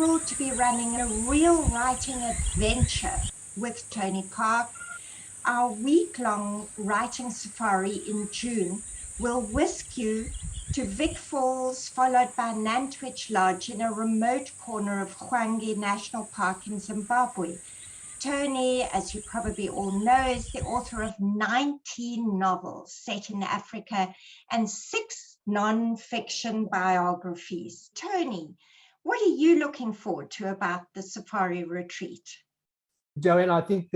thrilled to be running a real writing adventure with Tony Park. Our week-long writing safari in June will whisk you to Vic Falls, followed by Nantwich Lodge in a remote corner of Hwange National Park in Zimbabwe. Tony, as you probably all know, is the author of 19 novels set in Africa and 6 non-fiction biographies. Tony, what are you looking forward to about the safari retreat? Joanne, I think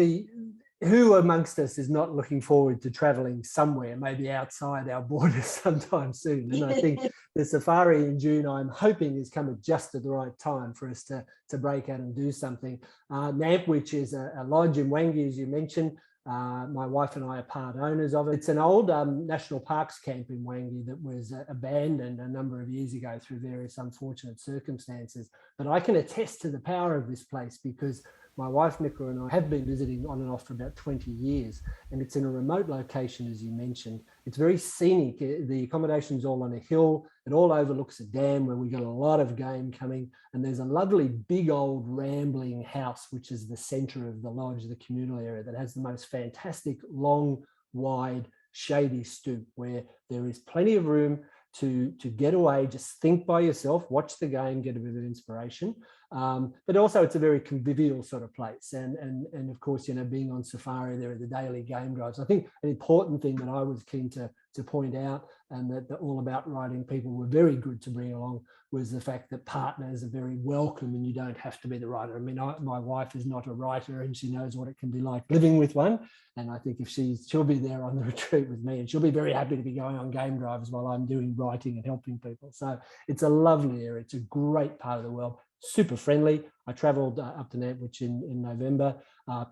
who amongst us is not looking forward to travelling somewhere, maybe outside our borders sometime soon? And I think the safari in June, I'm hoping, has come at just at the right time for us to break out and do something. Nantwich is a lodge in Hwange, as you mentioned. My wife and I are part owners of it. It's an old national parks camp in Hwange that was abandoned a number of years ago through various unfortunate circumstances. But I can attest to the power of this place because my wife, Nicola, and I have been visiting on and off for about 20 years, and it's in a remote location, as you mentioned. It's very scenic. The accommodation's all on a hill. It all overlooks a dam where we got a lot of game coming, and there's a lovely big old rambling house, which is the centre of the lodge, the communal area, that has the most fantastic, long, wide, shady stoop where there is plenty of room to get away, just think by yourself, watch the game, get a bit of inspiration. But also it's a very convivial sort of place. And of course, being on safari, there are the daily game drives. I think an important thing that I was keen to point out, and that All About Writing people were very good to bring along, was the fact that partners are very welcome and you don't have to be the writer. I mean, my wife is not a writer and she knows what it can be like living with one. And I think if she'll be there on the retreat with me, and she'll be very happy to be going on game drives while I'm doing writing and helping people. So it's a lovely area. It's a great part of the world, super friendly. I travelled up to Nantwich in November.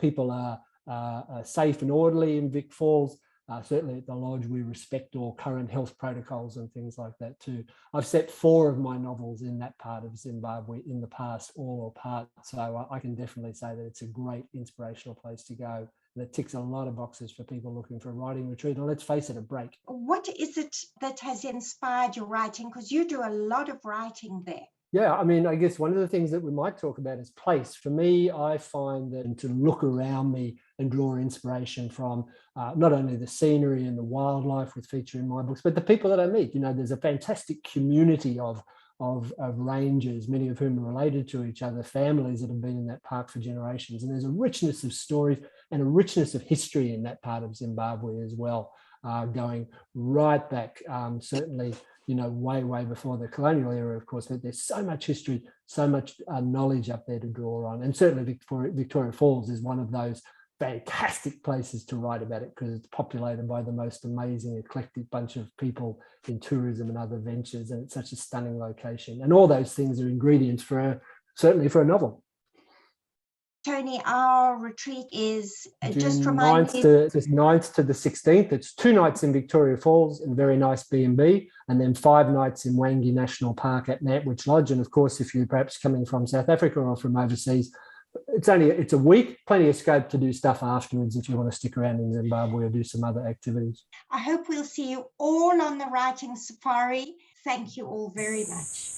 People are safe and orderly in Vic Falls. Certainly at the lodge, we respect all current health protocols and things like that too. I've set 4 of my novels in that part of Zimbabwe in the past, all or part. So I can definitely say that it's a great inspirational place to go. And it ticks a lot of boxes for people looking for a writing retreat. And let's face it, a break. What is it that has inspired your writing? Because you do a lot of writing there. Yeah, I mean, I guess one of the things that we might talk about is place. For me, I find that to look around me and draw inspiration from not only the scenery and the wildlife which feature in my books, but the people that I meet. There's a fantastic community of rangers, many of whom are related to each other, families that have been in that park for generations. And there's a richness of stories and a richness of history in that part of Zimbabwe as well, going right back, certainly, way before the colonial era, of course, but there's so much history, so much knowledge up there to draw on. And certainly Victoria Falls is one of those fantastic places to write about it because it's populated by the most amazing, eclectic bunch of people in tourism and other ventures. And it's such a stunning location. And all those things are ingredients certainly for a novel. Tony, our retreat is June just remind 9th me. to 9th to the 16th. It's 2 nights in Victoria Falls and very nice B&B, and then 5 nights in Hwange National Park at Nantwich Lodge. And of course, if you're perhaps coming from South Africa or from overseas, it's a week, plenty of scope to do stuff afterwards if you want to stick around in Zimbabwe or do some other activities. I hope we'll see you all on the writing safari. Thank you all very much.